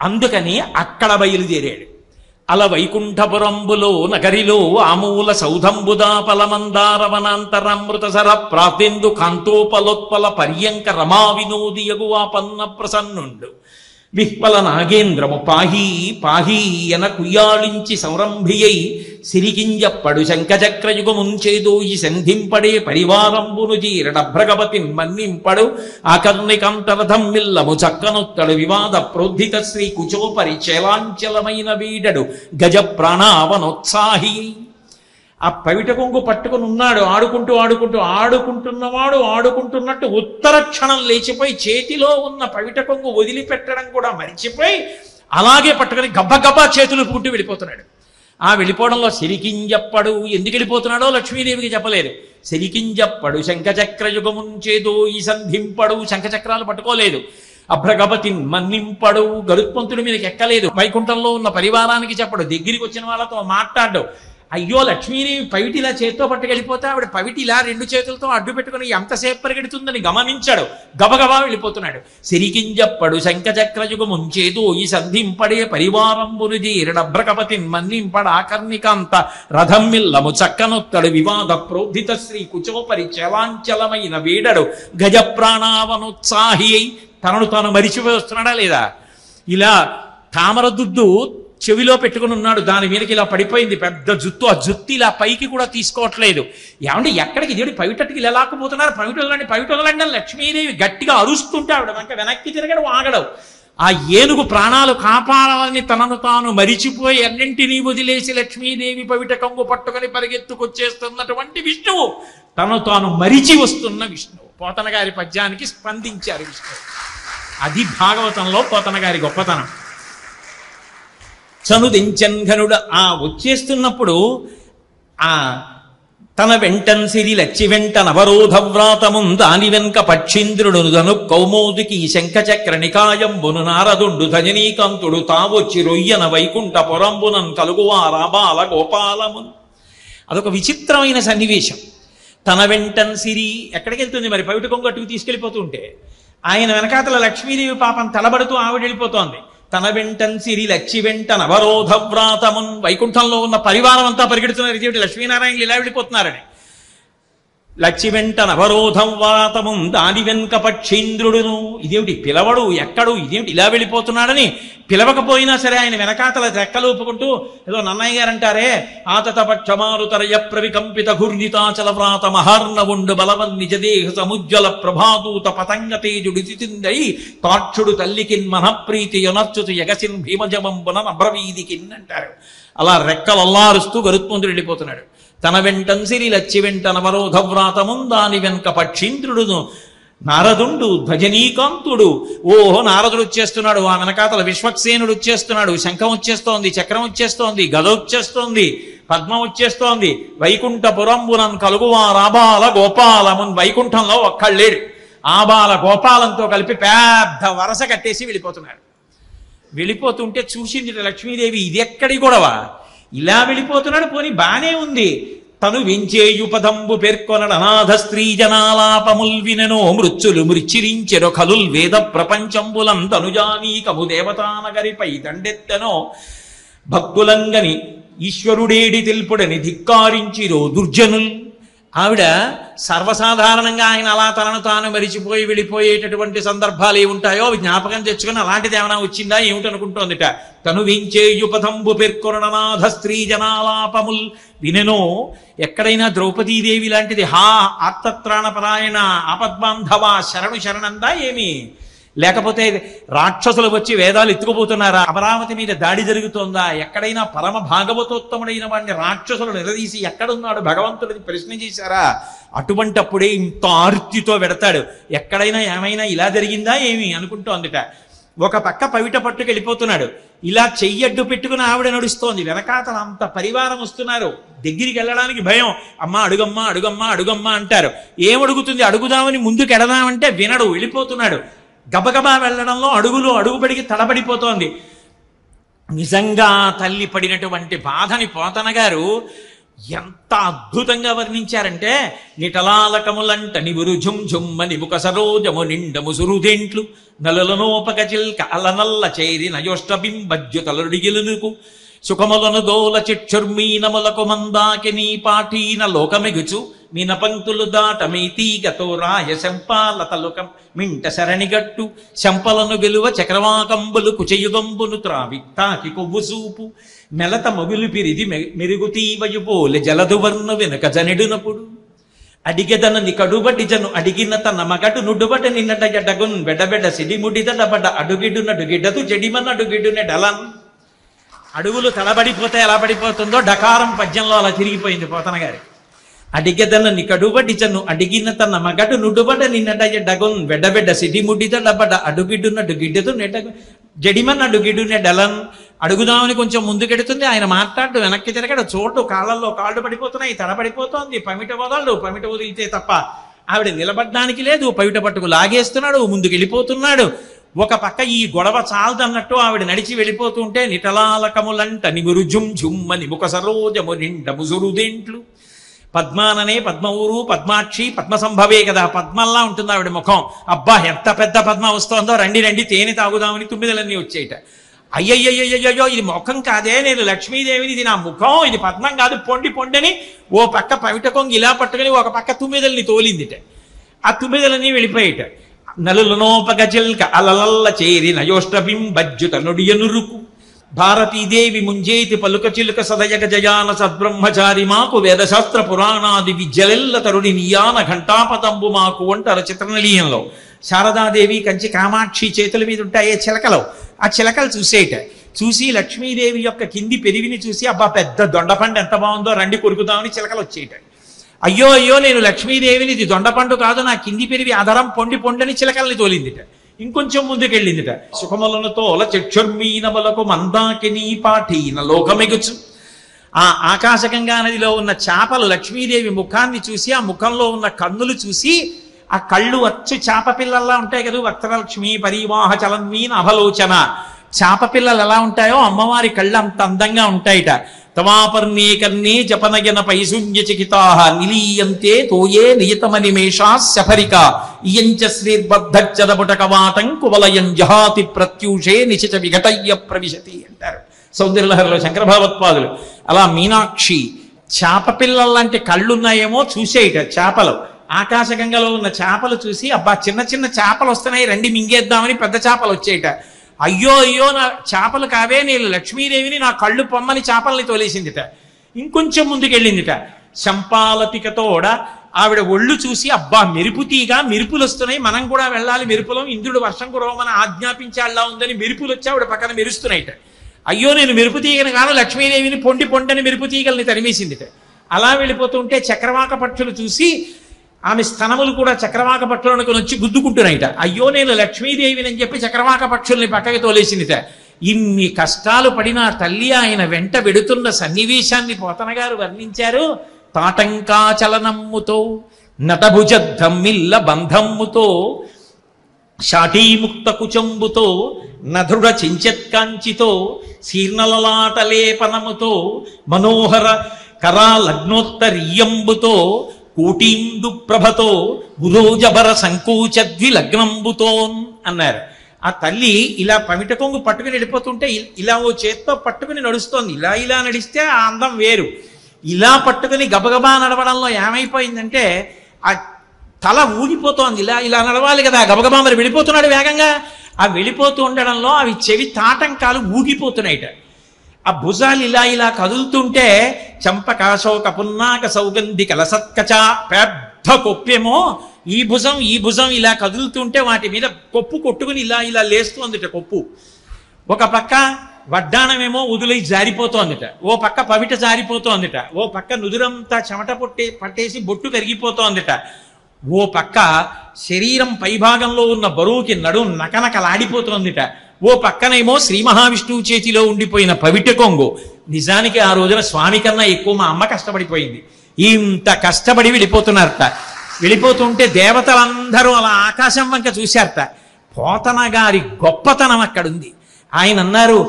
అందుకని అక్కడ బయలుదేరాడు. అల వైకుంఠపురంబులో నగరిలో ఆమూల సౌధంబుదాపల మందారవనాంతరమృత సర ప్రాతేందు కాంతోపలోత్పల పర్యంక రమా వినోదియగు ఆపన్న ప్రసన్నుండు విహ్వల నాగేంద్రము పాహీ పాహీ ఎన కుయ్యాళించి సంరంభియై సిరికింజప్పడు శంఖచక్రయుగముంచేదో ఈ సంధింపడే పరివారంబును జీరడభ్రగపతిన్ మన్నింపడు ఆకర్ణికంతరథం మిల్లము చక్కనొత్తడు వివాద ప్రోద్ధిత శ్రీ కుచోపరి చేలాంచలమైన వీడడు గజ ప్రాణావనోత్సాహి. ఆ పవిట కొంగు పట్టుకుని ఉన్నాడు, ఆడుకుంటున్నవాడు ఆడుకుంటున్నట్టు ఉత్తర క్షణం లేచిపోయి చేతిలో ఉన్న పవిట కొంగు వదిలిపెట్టడం కూడా మరిచిపోయి అలాగే పట్టుకుని గబ్బగబ్బా చేతులు పుట్టి వెళ్ళిపోతున్నాడు. ఆ వెళ్ళిపోవడంలో సిరికింజప్పడు, ఎందుకు వెళ్ళిపోతున్నాడో లక్ష్మీదేవికి చెప్పలేదు. సిరికింజప్పడు శంఖచక్రయుగముంచేదో ఈ సంధింపడు, శంఖచక్రాలు పట్టుకోలేదు. అభ్రగపతిన్ మన్నింపడు, గరుత్మంతుడి మీదకి ఎక్కలేదు. వైకుంఠంలో ఉన్న పరివారానికి చెప్పడు, దగ్గరికి వచ్చిన వాళ్ళతో మాట్లాడు. అయ్యో లక్ష్మీదేవి పవిటిలా చేత్తో పట్టుకెళ్ళిపోతే ఆవిడ పవిటిలా రెండు చేతులతో అడ్డు పెట్టుకుని ఎంతసేపు పరిగెడుతుందని గమనించాడు. గబగబా వెళ్ళిపోతున్నాడు. సిరికింజప్పడు శంఖచక్రయుగముంచేదో ఈ సంధింపడే పరివారంబును జీరడభ్రకపతిన్ మన్నింపడ ఆకర్ణికాంత రథం మిల్లము చక్కనొత్తడు వివాద ప్రోద్ధిత శ్రీ కుచోపరి చలాంచలమైన వీడడు గజ ప్రాణావనోత్సాహి అయి తనను తాను మరిచిపోయి వస్తున్నాడా లేదా? ఇలా తామర దుద్దు చెవిలో పెట్టుకుని ఉన్నాడు, దాని మీదకి ఇలా పడిపోయింది పెద్ద జుత్తు. ఆ జుత్తు ఇలా పైకి కూడా తీసుకోవట్లేదు. ఏమంటే ఎక్కడికి దేవుడి పవిటట్టుకి ఇలా లాక్కుపోతున్నారు, పవిటలండి లక్ష్మీదేవి గట్టిగా అరుస్తుంటే ఆవిడ వెనక్కి తిరగడు, ఆగడవు. ఆ ఏనుగు ప్రాణాలు కాపాడాలని తనను తాను మరిచిపోయి అన్నింటినీ వదిలేసి లక్ష్మీదేవి పవిట కొంగు పట్టుకొని పరిగెత్తుకొచ్చేస్తున్నటువంటి విష్ణువు తను తాను మరిచి వస్తున్న విష్ణువు. పోతన గారి పద్యానికి స్పందించారు విష్ణువు. అది భాగవతంలో పోతన గారి గొప్పతనం. చనుదించన్ ఘనుడు ఆ వచ్చేస్తున్నప్పుడు ఆ తన వెంటన్ సిరి లచ్చి వెంట నవరోధ వ్రాతమున్ దాని వెనుక పక్షీంద్రుడును కౌమోదికి శంఖచక్ర నికాయంబును నారదుండు ధజనీకాంతుడు తావొచ్చి రొయ్యన వైకుంఠ పొరంబునన్ కలుగువా రాబాల గోపాలమున్. అదొక విచిత్రమైన సన్నివేశం. తన వెంటన్ సిరి ఎక్కడికి వెళ్తుంది మరి? పవిట కొంగు అట్టుకు తీసుకెళ్ళిపోతూ ఉంటే ఆయన వెనకాతల లక్ష్మీదేవి పాపం తలబడుతూ ఆవిడ వెళ్ళిపోతోంది. తన వెంటన్ సిరి లచ్చి వెంట నవరోధ వ్రాతమున్, వైకుంఠంలో ఉన్న పరివారం అంతా పరిగెడుతున్నారు. ఇదేమిటి లక్ష్మీనారాయణలు ఇలా వెళ్ళిపోతున్నారని. లచ్చి వెంట నవరోధం వ్రాతమున్ దాని వెనుక పక్షీంద్రుడును, ఇదేమిటి పిలవడు ఎక్కడు, ఇదేమిటి ఇలా వెళ్ళిపోతున్నాడని పిలవకపోయినా సరే ఆయన వెనకాతల రెక్కలూపుకుంటూ ఏదో నన్నయ్య గారు అంటారే, ఆతత పక్షమారుతరయ ప్రవికంపిత ఘూర్ణితాచల వ్రాత మహార్ణవుండు బలవన్ నిజదేహ సముజ్వల ప్రభాదూత పతంగ తేజుడి తిందై తాక్షుడు తల్లికిన్ మనఃప్రీతి యొనర్చుతు యగసిన్ భీమజమంబున అబ్రవీదికిన్ అంటారు. అలా రెక్కలల్లారుస్తూ గరుత్మంతుడు వెళ్ళిపోతున్నాడు. తన వెంటన్ సిరి లచ్చి వెంట నవరోధ వ్రాతమున్ దాని వెనుక పక్షీంద్రుడును నారదుండు ధ్వజనీకాంతుడు. ఓహో నారదుడు వచ్చేస్తున్నాడు, ఆ వెనకాతల విశ్వక్సేనుడు వచ్చేస్తున్నాడు, శంఖం వచ్చేస్తోంది, చక్రం వచ్చేస్తోంది, గద వచ్చేస్తోంది, పద్మం వచ్చేస్తోంది. వైకుంఠ పురంబునన్ కలుగువా రాబాల గోపాలమున్, వైకుంఠంలో ఒక్కళ్ళేడు ఆబాల గోపాలంతో కలిపి పెద్ద వరస కట్టేసి వెళ్ళిపోతున్నాడు. వెళ్ళిపోతుంటే చూసింది లక్ష్మీదేవి, ఇది ఎక్కడి గొడవ, ఇలా వెళ్ళిపోతున్నాడు, పోనీ బానే ఉంది. తను వెంచేయుపదంబు పేర్కొనడు అనాథ స్త్రీ జనాలాపముల్ వినెనో మృత్యులు మృచ్చిరించెరో కలుల్ వేద ప్రపంచంబులం తనుజానీకము దేవతానగరిపై దండెత్తెనో భక్తులంగని ఈశ్వరుడేడి తెలుపుడని ధిక్కారించిరో దుర్జనుల్. ఆవిడ సర్వసాధారణంగా ఆయన అలా తనను తాను మరిచిపోయి వెళ్ళిపోయేటటువంటి సందర్భాలు ఏముంటాయో అవి జ్ఞాపకం తెచ్చుకుని అలాంటిది ఏమైనా వచ్చిందా ఏమిటనుకుంటోందిట. తను వించేయుపథంబు పేర్కొననాథ స్త్రీ జనాలాపముల్ వినెనో. ఎక్కడైనా ద్రౌపదీదేవి లాంటిది హా ఆర్తత్రాణపరాయణ ఆపద్బాంధవ శరణు శరణందా ఏమి? లేకపోతే రాక్షసులు వచ్చి వేదాలు ఎత్తుకుపోతున్నారా? అమరావతి మీద దాడి జరుగుతోందా? ఎక్కడైనా పరమ భాగవతోత్తముడైన వాడిని రాక్షసులు నిలదీసి ఎక్కడున్నాడు భగవంతుడిని ప్రశ్న చేశారా? అటువంటప్పుడే ఇంత ఆర్తితో వెడతాడు. ఎక్కడైనా ఏమైనా ఇలా జరిగిందా ఏమి అనుకుంటోందిట. ఒక పక్క పవిట పట్టుకు వెళ్ళిపోతున్నాడు, ఇలా చెయ్యడ్డు పెట్టుకుని ఆవిడ నడుస్తోంది, వెనకాతల అంత పరివారం వస్తున్నారు. దగ్గరికి వెళ్ళడానికి భయం, అమ్మ అడుగమ్మా అడుగమ్మా అడుగమ్మా అంటారు. ఏమడుగుతుంది? అడుగుదామని ముందుకు ఎడదామంటే వినడు, వెళ్ళిపోతున్నాడు. గబగబా వెళ్ళడంలో అడుగుబడికి తడబడిపోతోంది. నిజంగా తల్లి పడినటువంటి బాధని పోతన గారు ఎంత అద్భుతంగా వర్ణించారంటే, నిటలాలకములంట నివురు ఝుంఝుమ్మని ముఖ సరోజము నిండము సురుదేంట్లు నలులనోపక చిల్క అలనల్ల చేరి నయోష్టబింబజ్యుతలుడిగిలునుకు సుఖములను దోల చిక్షుర్మీనములకు మందాకి నీ పాఠీన లోకమెగుచు మీన పంక్తులు దాట మీతీగతో రాయ శంపాలతలుకం మింట శరణిగట్టు శంపలను గెలువ చక్రవాకంబులు కుచయుగంబును త్రావి తాకి కొవ్వు సూపు మెలత మొగులు పిరిది మెరుగుతీవయుపోలె జలదువర్ను వెనుక జనెడునప్పుడు అడిగెదనని కడుబటి జను అడిగిన తన మగడు నుడుబట నిన్నట ఎడగున్ వెడబెడ సిడిముడిదడబడ అడుగిడు నడుగిడదు జడిమన్ అడుగిడు నెడలన్. అడుగులు తడబడిపోతే ఎలా పడిపోతుందో డకారం పద్యంలో అలా తిరిగిపోయింది పోతన గారి. అడిగెదనని కడుబటి జను అడిగిన తన మగడు నుడుబట నిన్నట ఎడగున్ వెడబెడ సిడిముడిదడబడ అడుగిడు నడుగిడదు నెడగు జడిమన్ అడుగిడు నెడలన్. అడుగుదామని కొంచెం ముందుకెడుతుంది, ఆయన మాట్లాడు వెనక్కి తిరగడు, చోటు కాళ్ళల్లో కాళ్ళు పడిపోతున్నాయి, తడబడిపోతోంది, పమిట వదిలితే తప్ప ఆవిడ నిలబడ్డానికి లేదు, పవిట పట్టుకు లాగేస్తున్నాడు, ముందుకు వెళ్ళిపోతున్నాడు. ఒక పక్క ఈ గొడవ చాలదన్నట్టు ఆవిడ నడిచి వెళ్ళిపోతుంటే నిటలాలకములంట నిగురు జుమ్ జుమ్మని ముఖ సరోజము నిండ ముసురుదేంట్లు. పద్మాననే పద్మఊరు పద్మాక్షి పద్మసంభవే కదా, పద్మల్లా ఉంటుంది ఆవిడ ముఖం. అబ్బా ఎంత పెద్ద పద్మ వస్తోందో, రండి రండి తేనె తాగుదామని తుమ్మిదలన్నీ వచ్చేయట. అయ్యయ్యయ్యో ఇది ముఖం కాదే, నేను లక్ష్మీదేవిని, ఇది నా ముఖం, ఇది పద్మం కాదు, పొండి పొండని ఓ పక్క పవిట కొంగి ఇలా పట్టుకుని ఒక పక్క తుమ్మిదల్ని తోలిందిట. ఆ తుమ్మిదలన్నీ వెళ్ళిపోయేట. నలులనోపగజల్క అలలల్ల చేరి నయోష్టబింబజ్జుత నుడియనురుకు భారతీదేవి ముంజేతి పలుక చిలుక సదయగ జయాన సద్బ్రహ్మచారి మాకు వేదశాస్త్ర పురాణాది విద్యలెల్ల తరుడి నియాన ఘంటాపతంబు మాకు అంటారు చిత్రనలీయంలో. శారదాదేవి కంచి కామాక్షి చేతుల మీద ఉంటాయే చిలకలు, ఆ చిలకలు చూసేట. చూసి లక్ష్మీదేవి యొక్క కింది పెరివిని చూసి అబ్బా పెద్ద దొండపండు ఎంత బాగుందో రండి కొరుకుదామని చిలకలు వచ్చేట. అయ్యో అయ్యో నేను లక్ష్మీదేవిని, ఇది దొండపండు కాదు, నా కింది పెరివి ఆధారం పొండి పొండని చిలకల్ని తోలిందిట. ఇంకొంచెం ముందుకెళ్ళిందిట. సుఖములను తోల చక్షుర్మీనములకు మందాకినీ పాఠీన లోకమెగుచు. ఆ ఆకాశగంగా నదిలో ఉన్న చేపలు లక్ష్మీదేవి ముఖాన్ని చూసి, ఆ ముఖంలో ఉన్న కన్నులు చూసి, ఆ కళ్ళు అచ్చు చేప పిల్లల్లా ఉంటాయి కదా, వక్రలక్ష్మి పరివాహ చలన్మీన అవలోచన. చేప పిల్లలు ఎలా ఉంటాయో అమ్మవారి కళ్ళు అంత అందంగా ఉంటాయిట. తవాపర్ణే కర్ణే జపనయన పైశూన్య చికితాహ నిలీయంతే తోయే నియతమనిమేషా శఫరిక ఇయంచ శ్రీర్బద్ధచ్చదబుటకవాటం కువలయం జహాతి ప్రత్యూషే నిశిచ విఘటయ్య ప్రవిశతి అంటారు సౌందర్యలహరిలో శంకర భగవత్పాదులు. అలా మీనాక్షి చేప పిల్లల్లాంటి కళ్ళున్నాయేమో చూసేయట చేపలు. ఆకాశగంగలో ఉన్న చేపలు చూసి అబ్బా చిన్న చిన్న చేపలు వస్తున్నాయి రండి మింగేద్దామని పెద్ద చేపలు వచ్చేయట. అయ్యో అయ్యో నా చేపలు కావే, నేను లక్ష్మీదేవిని, నా కళ్ళు పొమ్మని చేపల్ని తోలేసిందిట. ఇంకొంచెం ముందుకెళ్ళిందిట. శంపాలతికతోడ ఆవిడ ఒళ్ళు చూసి అబ్బా మెరుపుతీగా మెరుపులు వస్తున్నాయి, మనం కూడా వెళ్ళాలి మెరుపులం, ఇంద్రుడు వర్షం కురవమని ఆజ్ఞాపించాలా ఉందని మెరుపులు వచ్చి ఆవిడ పక్కన మెరుస్తున్నాయిట. అయ్యో నేను మెరుపు తీగను కాను, లక్ష్మీదేవిని పొండి పొండని మెరుపు తీగల్ని తరిమేసిందిట. అలా వెళ్ళిపోతుంటే చక్రవాక పక్షులు చూసి ఆమె స్తనములు కూడా చక్రవాక పక్షులకు వచ్చి గుద్దుకుంటున్నాయిట. అయ్యో నేను లక్ష్మీదేవిని అని చెప్పి చక్రవాక పక్షుల్ని పక్కకి తోలేసిందిట. ఇన్ని కష్టాలు పడిన తల్లి ఆయన వెంట వెడుతున్న సన్నివేశాన్ని పోతన గారు వర్ణించారు. తాటంకాచలనమ్ముతో నటభుజద్ధమ్మిల్ల బంధమ్ముతో షాఠీముక్త కుచంబుతో నధృఢ చించెత్కాంచితో శీర్ణలలాటలేపనముతో మనోహర కరాలగ్నోత్తరీయంబుతో కోటీందు ప్రభతో గురోజబర సంకోచద్వి లగ్నంబుతోన్ అన్నారు. ఆ తల్లి ఇలా పమిట కొంగు పట్టుకుని వెళ్ళిపోతుంటే ఇలా ఓ చేత్తో పట్టుకుని నడుస్తోంది. ఇలా ఇలా నడిస్తే ఆ అందం వేరు. ఇలా పట్టుకుని గబగబా నడవడంలో ఏమైపోయిందంటే ఆ తల ఊగిపోతోంది. ఇలా ఇలా నడవాలి కదా, గబగబా మరి వెళ్ళిపోతున్నాడు వేగంగా. ఆ వెళ్ళిపోతూ ఉండడంలో అవి చెవి తాటంకాలు ఊగిపోతున్నాయిట. ఆ భుజాలు ఇలా ఇలా కదులుతుంటే చంపకాశోక పున్నాక సౌగంధి కలసత్కచ పెద్ద కొప్పేమో ఈ భుజం ఇలా కదులుతుంటే వాటి మీద కొప్పు కొట్టుకుని ఇలా ఇలా లేస్తోందిట కొప్పు. ఒక పక్క వడ్డాణమేమో వదులై జారిపోతోందిట, ఓ పక్క పవిట జారిపోతోందిట, ఓ పక్క నుదురంతా చెమట పట్టేసి బొట్టు కరిగిపోతోందిట, ఓ పక్క శరీరం పైభాగంలో ఉన్న బరువుకి నడుం నకనకలాడిపోతోందిట, ఓ పక్కనేమో శ్రీ మహావిష్ణువు చేతిలో ఉండిపోయిన పవిట కొంగు. నిజానికి ఆ రోజున స్వామి కన్నా ఎక్కువ మా అమ్మ కష్టపడిపోయింది. ఇంత కష్టపడి వెళ్ళిపోతున్నారట. వెళ్ళిపోతుంటే దేవతలందరూ అలా ఆకాశం వంక చూశారట. పోతన గారి గొప్పతనం అక్కడుంది. ఆయన అన్నారు,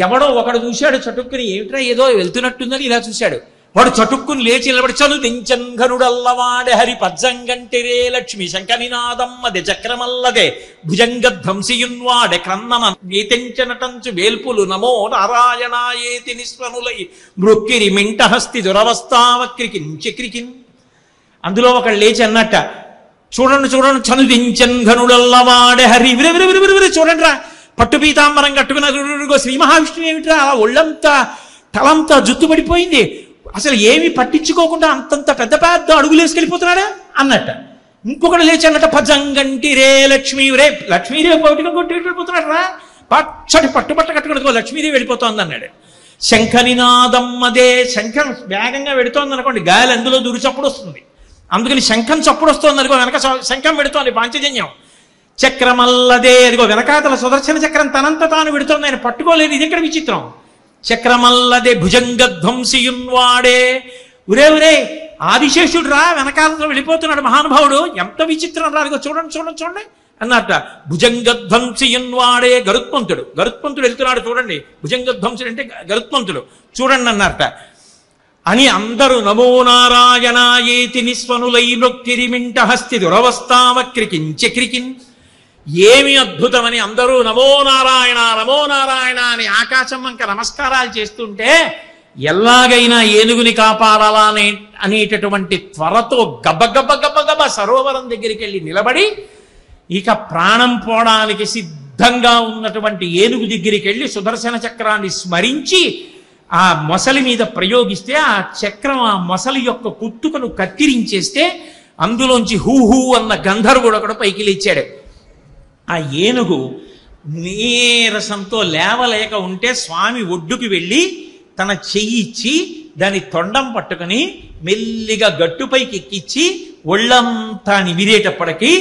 ఎవడో ఒకడు చూశాడు చటుక్కుని, ఏమిట్రా ఏదో వెళ్తున్నట్టుందని ఇలా చూశాడు. వాడు చటుక్కుని లేచి నిలబడి చను దించన్ఘనుడల్లవాడే హరి పజ్జంగంటిరే లక్ష్మి శంకనినాదమ్మది చక్రమల్లదే భుజంగధ్వంసియున్వాడే క్రన్నన నేతెంచనటంచు వేల్పులు నమో నారాయణాయేతి నిస్వనులై మృక్కిరి మింటహస్తి దురవస్థావక్రికి చక్రికిన్. అందులో ఒకళ్ళు లేచి అన్నట్ట, చూడండి చూడండి చనుదించన్ ఘనుడల్లవాడే హరి విరి చూడండి రా, పట్టు పీతాంబరం కట్టుకున్న శ్రీ మహావిష్ణువు ఏమిట్రా అలా ఒళ్ళంతా తలంతా జుత్తు పడిపోయింది, అసలు ఏమి పట్టించుకోకుండా అంతంత పెద్ద పెద్ద అడుగులు వేసుకెళ్ళిపోతున్నాడా అన్నట్ట. ఇంకొకటి లేచి అన్నట్ట, పజంగంటి రే లక్ష్మీదేవి పౌటిగా కొట్టి వెళ్ళిపోతున్నాడు రా, పచ్చటి పట్టుబట్ట కట్టుకుని లక్ష్మీదేవి వెళ్ళిపోతోంది అన్నాడు. శంఖనినాదం అదే, శంఖం వేగంగా వెడుతోంది అనుకోండి, గాలి అందులో దూరి చప్పుడు వస్తుంది, అందుకని శంఖం చప్పుడు వస్తుంది అనుకో, వెనక శంఖం పెడుతోంది పాంచజన్యం. చక్రమల్లదే, అదిగో వెనకాతల సుదర్శన చక్రం తనంత తాను పెడుతోంది, ఆయన పట్టుకోలేదు, ఇది ఇక్కడ విచిత్రం. చక్రమల్లదే భుజంగ ధ్వంసియున్వాడే, ఉరే ఆదిశేషుడు రా వెనకాలలో వెళ్ళిపోతున్నాడు మహానుభావుడు, ఎంత విచిత్రం రా, అదిగో చూడండి చూడండి చూడండి అన్నట్ట. భుజంగధ్వంసియున్వాడే, గరుత్మంతుడు వెళ్తున్నాడు చూడండి, భుజంగధ్వంసుడు అంటే గరుత్మంతుడు చూడండి అన్నట్ట. అని అందరూ నమో నారాయణాయేతి నిస్వనులై నొక్కిరిమింట హస్తి దురవస్థావక్రికించక్రికిన్, ఏమి అద్భుతమని అందరూ నమో నారాయణ అని ఆకాశం వంక నమస్కారాలు చేస్తుంటే, ఎలాగైనా ఏనుగుని కాపాడాలా అనేటటువంటి త్వరతో గబగబ సరోవరం దగ్గరికి వెళ్ళి నిలబడి, ఇక ప్రాణం పోవడానికి సిద్ధంగా ఉన్నటువంటి ఏనుగు దగ్గరికి వెళ్ళి సుదర్శన చక్రాన్ని స్మరించి ఆ మొసలి మీద ప్రయోగిస్తే, ఆ చక్రం ఆ మొసలి యొక్క కుత్తుకను కత్తిరించేస్తే, అందులోంచి హూహూ అన్న గంధర్వుడు ఒకడు పైకి లేచాడు. ఆ ఏనుగు నీరసంతో లేవలేక ఉంటే స్వామి ఒడ్డుకి వెళ్ళి తన చెయ్యి ఇచ్చి దాని తొండం పట్టుకుని మెల్లిగా గట్టుపైకి ఎక్కించి ఒళ్ళంతా నిమిరేటప్పటికీ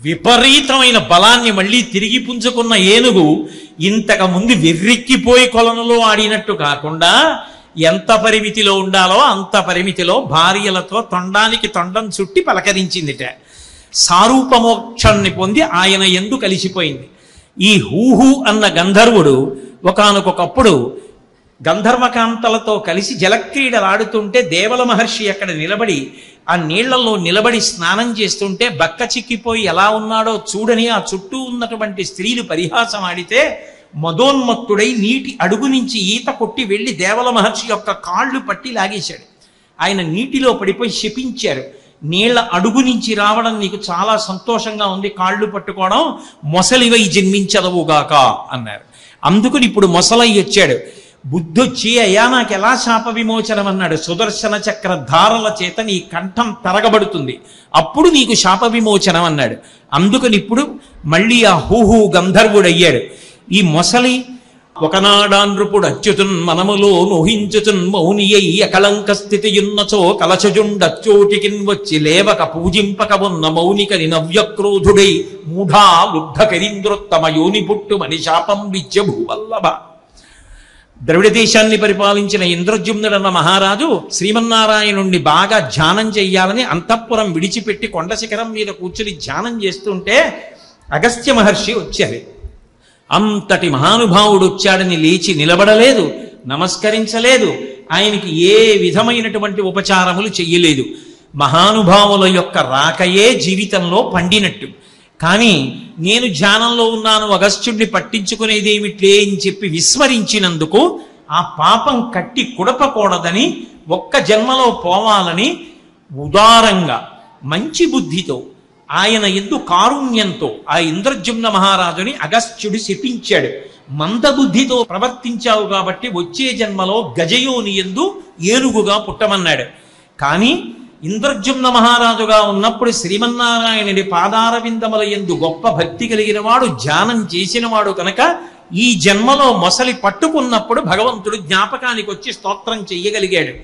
విపరీతమైన బలాన్ని మళ్ళీ తిరిగి పుంజుకున్న ఏనుగు ఇంతకు ముందు వెర్రెక్కిపోయి కొలనులో ఆడినట్టు కాకుండా ఎంత పరిమితిలో ఉండాలో అంత పరిమితిలో భార్యలతో తొండానికి తొండం చుట్టి పలకరించిందిట. సారూపమోక్షాన్ని పొంది ఆయన యందు కలిసిపోయింది. ఈ హూహు అన్న గంధర్వుడు ఒకానొకప్పుడు గంధర్వకాంతలతో కలిసి జలక్రీడలాడుతుంటే దేవల మహర్షి అక్కడ నిలబడి ఆ నీళ్లలో నిలబడి స్నానం చేస్తుంటే బక్క చిక్కిపోయి ఎలా ఉన్నాడో చూడని ఆ చుట్టూ ఉన్నటువంటి స్త్రీలు పరిహాసం ఆడితే మదోన్మత్తుడై నీటి అడుగు నుంచి ఈత కొట్టి వెళ్ళి దేవల మహర్షి యొక్క కాళ్ళు పట్టి లాగేశాడు. ఆయన నీటిలో పడిపోయి శపించారు. నీళ్ల అడుగు నుంచి రావడం నీకు చాలా సంతోషంగా ఉంది, కాళ్ళు పట్టుకోవడం, మొసలివై జన్మించదవుగాక అన్నారు. అందుకని ఇప్పుడు మొసలై వచ్చాడు. బుద్ధొచ్చి అయ్యా నాకు ఎలా శాప విమోచనం అన్నాడు. సుదర్శన చక్ర ధారల చేత నీ కంఠం తరగబడుతుంది, అప్పుడు నీకు శాప విమోచనం అన్నాడు. అందుకని ఇప్పుడు మళ్ళీ ఆ హూహు గంధర్వుడయ్యాడు. ఈ మొసలి ఒకనాడానృపుడు అచ్యుతున్ మనములో నోహించుచున్ మౌని అయ్యి అకళంక స్థితి యున్నచో కలచజుండచ్చోటికిన్ వచ్చి లేవక పూజింపక ఉన్న మౌనికని నవ్యక్రోధుడై మూఢా లుబ్ధ కరీంద్రోత్తమ యోని పుట్టు మని శాపం విద్య భూవల్లభ. ద్రవిడ దేశాన్ని పరిపాలించిన ఇంద్రజుమ్నుడన్న మహారాజు శ్రీమన్నారాయణుణ్ణి బాగా ధ్యానం చెయ్యాలని అంతఃపురం విడిచిపెట్టి కొండ శిఖరం మీద కూర్చుని ధ్యానం చేస్తుంటే అగస్త్య మహర్షి వచ్చారు. అంతటి మహానుభావుడు వచ్చాడని లేచి నిలబడలేదు, నమస్కరించలేదు, ఆయనకి ఏ విధమైనటువంటి ఉపచారములు చెయ్యలేదు. మహానుభావుల యొక్క రాకయే జీవితంలో పండినట్టు. కానీ నేను ధ్యానంలో ఉన్నాను, అగస్త్యుడిని పట్టించుకునేదేమిట్లే అని చెప్పి విస్మరించినందుకు ఆ పాపం కట్టి కుడపకూడదని, ఒక్క జన్మలో పోవాలని ఉదారంగా మంచి బుద్ధితో ఆయన యందు కారుణ్యంతో ఆ ఇంద్రజుమ్న మహారాజుని అగస్త్యుడు శపించాడు. మందబుద్ధితో ప్రవర్తించావు కాబట్టి వచ్చే జన్మలో గజయోని యందు ఏనుగుగా పుట్టమన్నాడు. కానీ ఇంద్రజుమ్న మహారాజుగా ఉన్నప్పుడు శ్రీమన్నారాయణుడి పాదారవిందముల యందు గొప్ప భక్తి కలిగిన వాడు, ధ్యానం చేసినవాడు కనుక ఈ జన్మలో మొసలి పట్టుకున్నప్పుడు భగవంతుడు జ్ఞాపకానికి వచ్చి స్తోత్రం చెయ్యగలిగాడు.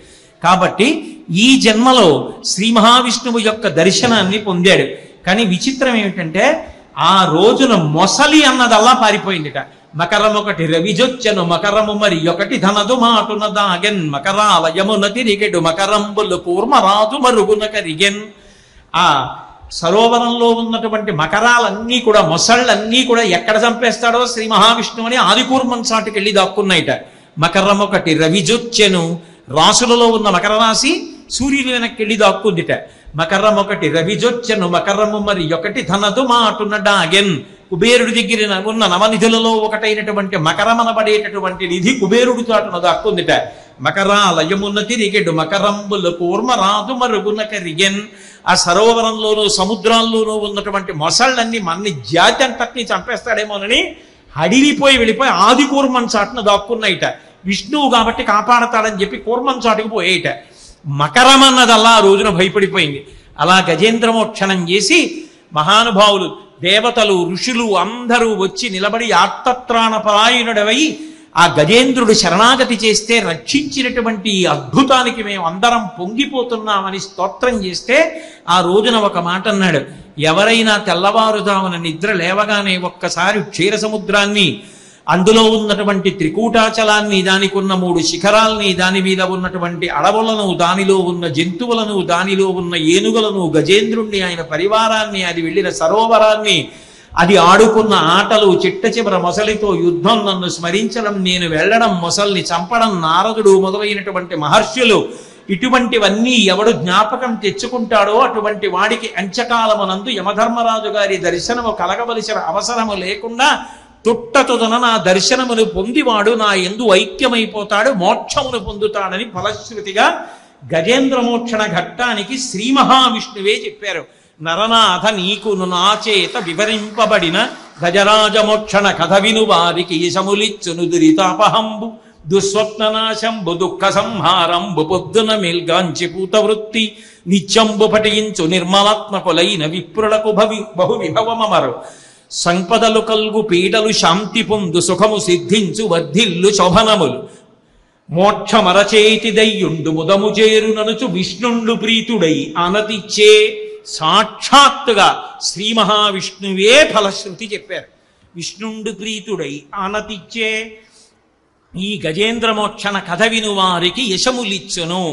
కాబట్టి ఈ జన్మలో శ్రీ మహావిష్ణువు యొక్క దర్శనాన్ని పొందాడు. కానీ విచిత్రం ఏమిటంటే ఆ రోజున మొసలి అన్నదల్లా పారిపోయిందిట. మకరం ఒకటి రవిజొచ్చెను మకరము మరి ఒకటి ధనదు మాటున దాగెన్ మకరాలయమున తిరిగెడు మకరంబులు కూర్మరాజు మరుగున కరిగెన్. ఆ సరోవరంలో ఉన్నటువంటి మకరాలన్నీ కూడా, మొసళ్ళన్నీ కూడా ఎక్కడ చంపేస్తాడో శ్రీ మహావిష్ణువుని ఆదికూర్మం చాటుకి వెళ్ళి దాక్కున్నాయిట. మకరం ఒకటి రవిజొచ్చెను, రాసులలో ఉన్న మకర రాశి సూర్యుని వెనక్కి వెళ్ళి దాక్కుందిట. మకరం ఒకటి రవిజొచ్చెను మకరము మరి ఒకటి ధనదు మాటున డాగెన్, కుబేరుడి దగ్గర ఉన్న నవనిధులలో ఒకటైనటువంటి మకరమనబడేటటువంటి నిధి కుబేరుడి చాటున దాక్కుందిట. మకరాలయమున్న తిరిగెడు మకరంబుల కూర్మరాదు మరుగున కరిగెన్. ఆ సరోవరంలోనూ సముద్రాల్లోనూ ఉన్నటువంటి మొసళ్ళన్నీ మన్ని జాతి అంతటినీ చంపేస్తాడేమోనని అడిగిపోయి వెళ్ళిపోయి ఆది కూర్మం చాటున దాక్కున్నాయిట. విష్ణువు కాబట్టి కాపాడతాడని చెప్పి కూర్మం చాటుకు పోయేట. మకరం అన్నదల్లా ఆ రోజున భయపడిపోయింది. అలా గజేంద్రమోక్షణం చేసి మహానుభావులు దేవతలు ఋషులు అందరూ వచ్చి నిలబడి ఆర్తత్రాణపరాయణుడవై ఆ గజేంద్రుడు శరణాగతి చేస్తే రక్షించినటువంటి ఈ అద్భుతానికి మేము అందరం పొంగిపోతున్నామని స్తోత్రం చేస్తే ఆ రోజున ఒక మాట అన్నాడు, ఎవరైనా తెల్లవారుజామున నిద్ర లేవగానే ఒక్కసారి క్షీర సముద్రాన్ని, అందులో ఉన్నటువంటి త్రికూటాచలాన్ని, దానికి ఉన్న 3 శిఖరాల్ని, దాని మీద ఉన్నటువంటి అడవులను, దానిలో ఉన్న జంతువులను, దానిలో ఉన్న ఏనుగులను, గజేంద్రుణ్ణి, ఆయన పరివారాన్ని, అది వెళ్ళిన సరోవరాన్ని, అది ఆడుకున్న ఆటలు, చిట్ట చివర మొసలితో యుద్ధం, నన్ను స్మరించడం, నేను వెళ్ళడం, మొసల్ని చంపడం, నారదుడు మొదలైనటువంటి మహర్షులు, ఇటువంటివన్నీ ఎవడు జ్ఞాపకం తెచ్చుకుంటాడో అటువంటి వాడికి అంచకాలమునందు యమధర్మరాజు గారి దర్శనము కలగవలసిన అవసరము లేకుండా తుట్టతుదన నా దర్శనమును పొందివాడు నా యందు ఐక్యమైపోతాడు, మోక్షమును పొందుతాడని ఫలశ్రుతిగా గజేంద్రమోక్షణ ఘట్టానికి శ్రీ మహావిష్ణువే చెప్పారు. నరనాథ నీకును నాచేత వివరింపబడిన గజరాజమోక్షణ కథ విను వారికి యశములిచ్చును దురితాపహంబు దుస్వప్ననాశంబు దుఃఖ సంహారంబు పొద్దున మేల్గాంచి పూతవృత్తి నిత్యంబు పఠించు నిర్మలాత్మకులైన విప్రులకు బహు విభవమరు సంపదలు కల్గు పీడలు శాంతి పొందు సుఖము సిద్ధించు వర్ధిల్లు శోభనములు మోక్షమరచేతి దయ్యుండు ముదము చేరుననుచు విష్ణుండు ప్రీతుడై ఆనతిచ్చే. సాక్షాత్తుగా శ్రీ మహావిష్ణువే ఫలశ్రుతి చెప్పారు. విష్ణుండు ప్రీతుడై ఆనతిచ్చే ఈ గజేంద్రమోక్షణ కథ విను వారికి యశములిచ్చును.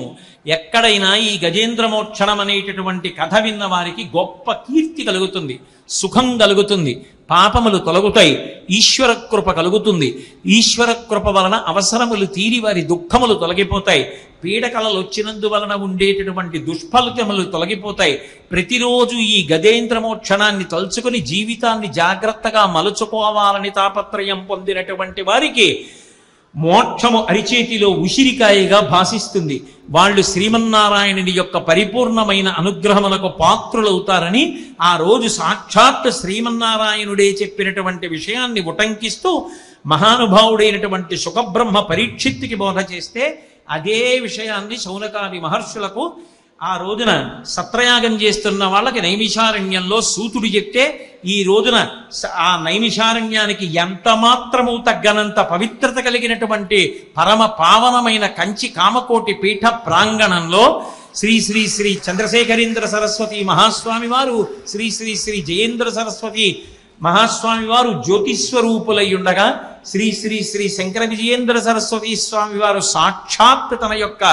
ఎక్కడైనా ఈ గజేంద్రమోక్షణం అనేటటువంటి కథ విన్న వారికి గొప్ప కీర్తి కలుగుతుంది, సుఖం కలుగుతుంది, పాపములు తొలగుతాయి, ఈశ్వర కృప కలుగుతుంది. ఈశ్వర కృప వలన అవసరములు తీరి వారి దుఃఖములు తొలగిపోతాయి, పీడకలలు వచ్చినందువలన ఉండేటటువంటి దుష్ఫలితములు తొలగిపోతాయి. ప్రతిరోజు ఈ గజేంద్రమోక్షణాన్ని తలుచుకుని జీవితాన్ని జాగ్రత్తగా మలుచుకోవాలని తాపత్రయం పొందినటువంటి వారికి మోక్షము అరిచేతిలో ఉసిరికాయగా భాసిస్తుంది. వాళ్ళు శ్రీమన్నారాయణుని యొక్క పరిపూర్ణమైన అనుగ్రహములకు పాత్రులవుతారని ఆ రోజు సాక్షాత్ శ్రీమన్నారాయణుడే చెప్పినటువంటి విషయాన్ని ఉటంకిస్తూ మహానుభావుడైనటువంటి సుఖబ్రహ్మ పరీక్షిత్తుకి బోధ చేస్తే అదే విషయాన్ని శౌనకాది మహర్షులకు ఆ రోజున సత్రయాగం చేస్తున్న వాళ్ళకి నైమిషారణ్యంలో సూతుడు చెప్తే ఈ రోజున ఆ నైమిషారణ్యానికి ఎంత మాత్రము తగ్గనంత పవిత్రత కలిగినటువంటి పరమ పావనమైన కంచి కామకోటి పీఠ ప్రాంగణంలో శ్రీ శ్రీ శ్రీ చంద్రశేఖరేంద్ర సరస్వతి మహాస్వామి వారు, శ్రీ శ్రీ శ్రీ జయేంద్ర సరస్వతి మహాస్వామి వారు జ్యోతిస్వరూపులై ఉండగా శ్రీ శ్రీ శ్రీ శంకర విజయేంద్ర సరస్వతి స్వామి వారు సాక్షాత్ తన యొక్క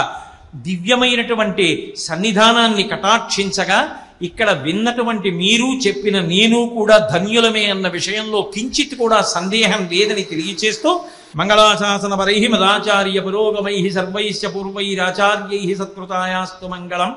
దివ్యమైనటువంటి సన్నిధానాన్ని కటాక్షించగా ఇక్కడ విన్నటువంటి మీరు చెప్పిన నేను కూడా ధన్యులమే అన్న విషయంలో కించిత్ కూడా సందేహం లేదని తెలియచేస్తూ మంగళాశాసన పరై మదాచార్య పురోగమై సర్వైశ్చ పూర్వైరాచార్యై సత్కృతాయాస్తు మంగళం.